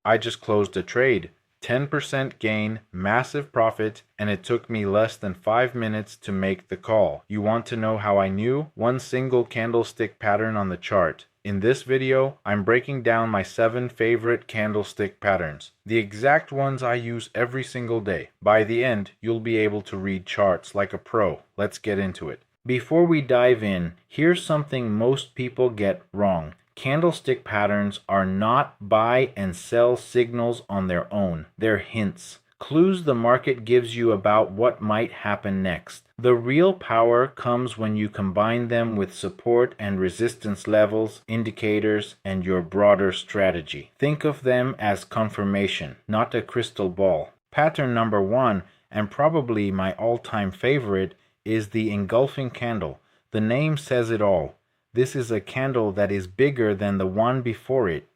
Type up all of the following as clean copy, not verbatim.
I just closed a trade. 10% gain, massive profit, and it took me less than 5 minutes to make the call. You want to know how I knew? One single candlestick pattern on the chart. In this video, I'm breaking down my 7 favorite candlestick patterns, the exact ones I use every single day. By the end, you'll be able to read charts like a pro. Let's get into it. Before we dive in, here's something most people get wrong. Candlestick patterns are not buy and sell signals on their own. They're hints, clues the market gives you about what might happen next. The real power comes when you combine them with support and resistance levels, indicators, and your broader strategy. Think of them as confirmation, not a crystal ball. Pattern number 1, and probably my all-time favorite, is the engulfing candle. The name says it all. This is a candle that is bigger than the one before it.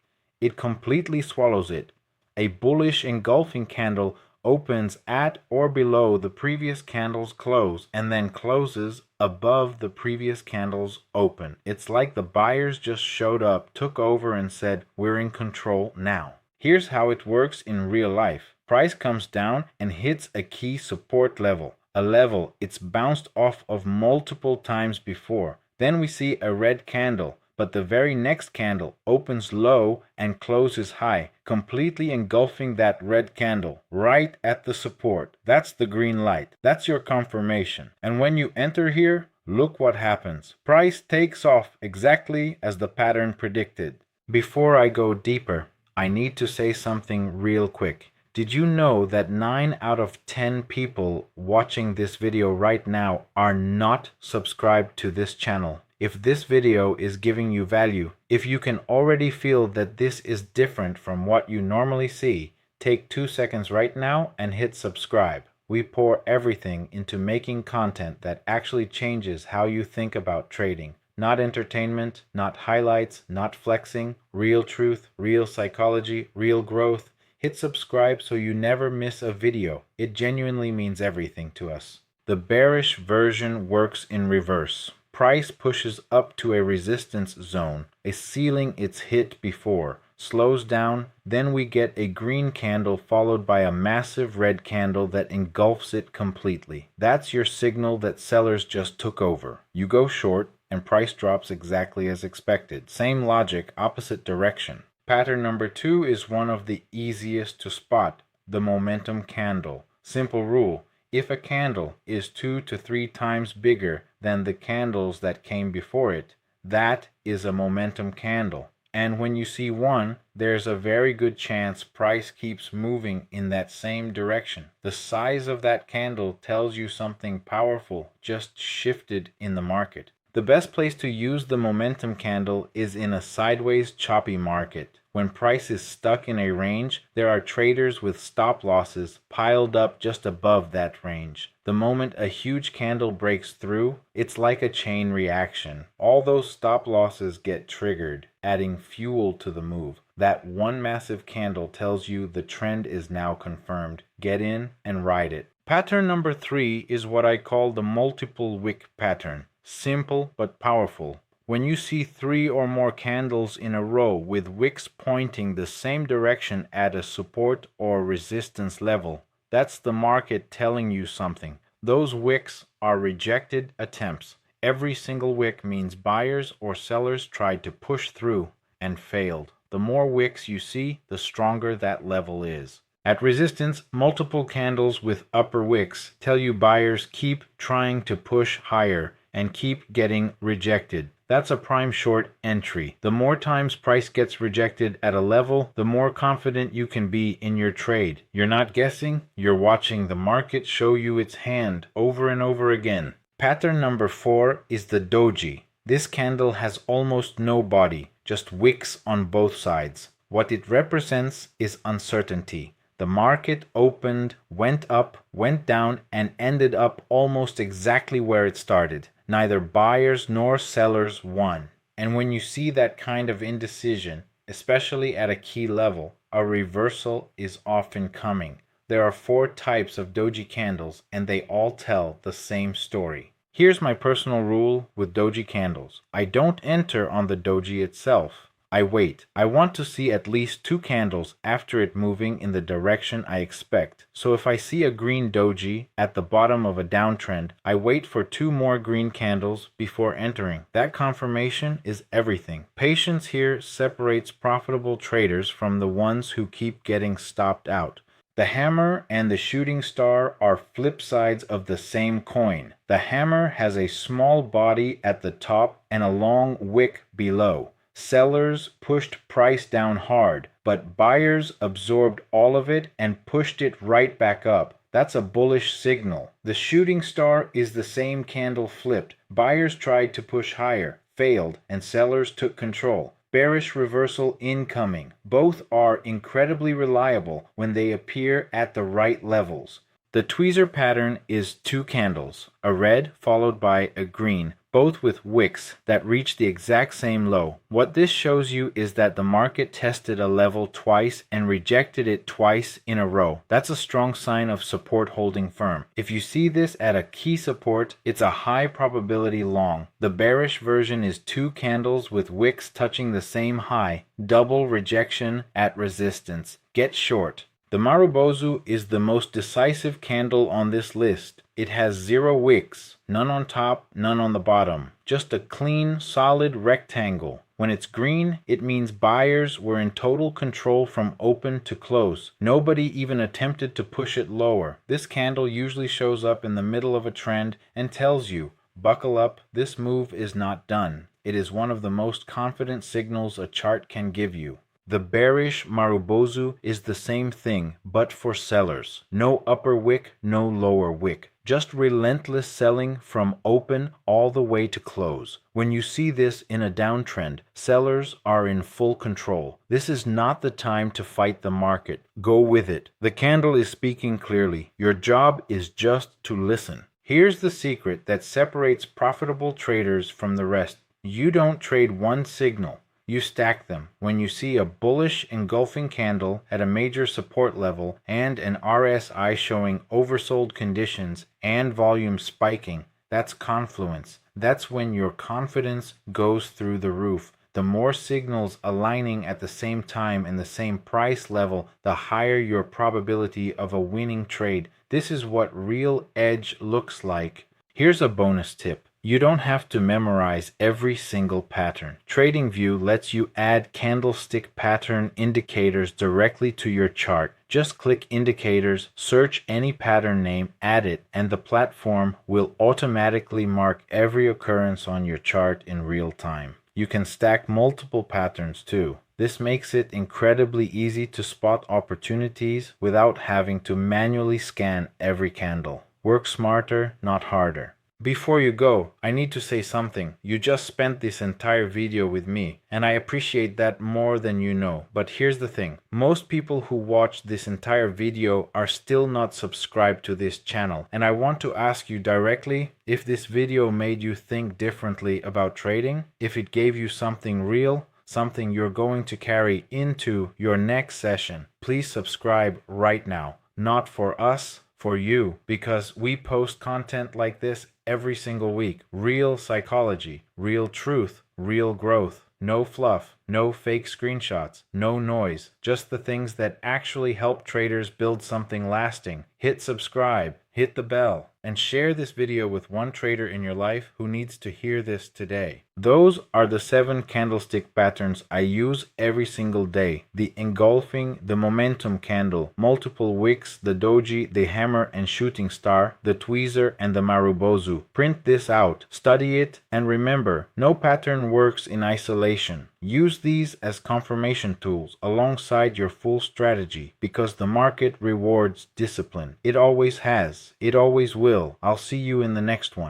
It completely swallows it. A bullish engulfing candle opens at or below the previous candle's close and then closes above the previous candle's open. It's like the buyers just showed up, took over, and said, "We're in control now." Here's how it works in real life. Price comes down and hits a key support level, a level it's bounced off of multiple times before. Then we see a red candle, but the very next candle opens low and closes high, completely engulfing that red candle right at the support. That's the green light. That's your confirmation. And when you enter here, look what happens. Price takes off exactly as the pattern predicted. Before I go deeper, I need to say something real quick. Did you know that 9 out of 10 people watching this video right now are not subscribed to this channel? If this video is giving you value, if you can already feel that this is different from what you normally see, take 2 seconds right now and hit subscribe. We pour everything into making content that actually changes how you think about trading. Not entertainment, not highlights, not flexing, real truth, real psychology, real growth. Hit subscribe so you never miss a video. It genuinely means everything to us. The bearish version works in reverse. Price pushes up to a resistance zone, a ceiling it's hit before, slows down, then we get a green candle followed by a massive red candle that engulfs it completely. That's your signal that sellers just took over. You go short and price drops exactly as expected. Same logic, opposite direction. Pattern number 2 is one of the easiest to spot, the momentum candle. Simple rule, if a candle is 2 to 3 times bigger than the candles that came before it, that is a momentum candle. And when you see one, there's a very good chance price keeps moving in that same direction. The size of that candle tells you something powerful just shifted in the market. The best place to use the momentum candle is in a sideways choppy market. When price is stuck in a range, there are traders with stop losses piled up just above that range. The moment a huge candle breaks through, it's like a chain reaction. All those stop losses get triggered, adding fuel to the move. That one massive candle tells you the trend is now confirmed. Get in and ride it. Pattern number 3 is what I call the multiple wick pattern. Simple but powerful. When you see 3 or more candles in a row with wicks pointing the same direction at a support or resistance level, that's the market telling you something. Those wicks are rejected attempts. Every single wick means buyers or sellers tried to push through and failed. The more wicks you see, the stronger that level is. At resistance, multiple candles with upper wicks tell you buyers keep trying to push higher and keep getting rejected. That's a prime short entry. The more times price gets rejected at a level, the more confident you can be in your trade. You're not guessing, you're watching the market show you its hand over and over again. Pattern number 4 is the doji. This candle has almost no body, just wicks on both sides. What it represents is uncertainty. The market opened, went up, went down, and ended up almost exactly where it started. Neither buyers nor sellers won. And when you see that kind of indecision, especially at a key level, a reversal is often coming. There are 4 types of doji candles, and they all tell the same story. Here's my personal rule with doji candles. I don't enter on the doji itself. I wait. I want to see at least 2 candles after it moving in the direction I expect. So if I see a green doji at the bottom of a downtrend, I wait for 2 more green candles before entering. That confirmation is everything. Patience here separates profitable traders from the ones who keep getting stopped out. The hammer and the shooting star are flip sides of the same coin. The hammer has a small body at the top and a long wick below. Sellers pushed price down hard, but buyers absorbed all of it and pushed it right back up. That's a bullish signal. The shooting star is the same candle flipped. Buyers tried to push higher, failed, and sellers took control. Bearish reversal incoming. Both are incredibly reliable when they appear at the right levels. The tweezer pattern is 2 candles, a red followed by a green, both with wicks that reach the exact same low. What this shows you is that the market tested a level twice and rejected it twice in a row. That's a strong sign of support holding firm. If you see this at a key support, it's a high probability long. The bearish version is 2 candles with wicks touching the same high, double rejection at resistance. Get short. The Marubozu is the most decisive candle on this list. It has 0 wicks, none on top, none on the bottom. Just a clean, solid rectangle. When it's green, it means buyers were in total control from open to close. Nobody even attempted to push it lower. This candle usually shows up in the middle of a trend and tells you, buckle up, this move is not done. It is one of the most confident signals a chart can give you. The bearish Marubozu is the same thing, but for sellers. No upper wick, no lower wick. Just relentless selling from open all the way to close. When you see this in a downtrend, sellers are in full control. This is not the time to fight the market. Go with it. The candle is speaking clearly. Your job is just to listen. Here's the secret that separates profitable traders from the rest. You don't trade one signal. You stack them. When you see a bullish engulfing candle at a major support level and an RSI showing oversold conditions and volume spiking, that's confluence. That's when your confidence goes through the roof. The more signals aligning at the same time and the same price level, the higher your probability of a winning trade. This is what real edge looks like. Here's a bonus tip. You don't have to memorize every single pattern. TradingView lets you add candlestick pattern indicators directly to your chart. Just click indicators, search any pattern name, add it, and the platform will automatically mark every occurrence on your chart in real time. You can stack multiple patterns too. This makes it incredibly easy to spot opportunities without having to manually scan every candle. Work smarter, not harder. Before you go, I need to say something. You just spent this entire video with me, and I appreciate that more than you know. But here's the thing. Most people who watched this entire video are still not subscribed to this channel, and I want to ask you directly if this video made you think differently about trading, if it gave you something real, something you're going to carry into your next session. Please subscribe right now. Not for us, for you, because we post content like this every single week. Real psychology, real truth, real growth. No fluff, no fake screenshots, no noise, just the things that actually help traders build something lasting. Hit subscribe, hit the bell, and share this video with one trader in your life who needs to hear this today. Those are the 7 candlestick patterns I use every single day. The engulfing, the momentum candle, multiple wicks, the doji, the hammer and shooting star, the tweezer, and the marubozu. Print this out, study it, and remember, no pattern works in isolation. Use these as confirmation tools alongside your full strategy because the market rewards discipline. It always has. It always will. I'll see you in the next one.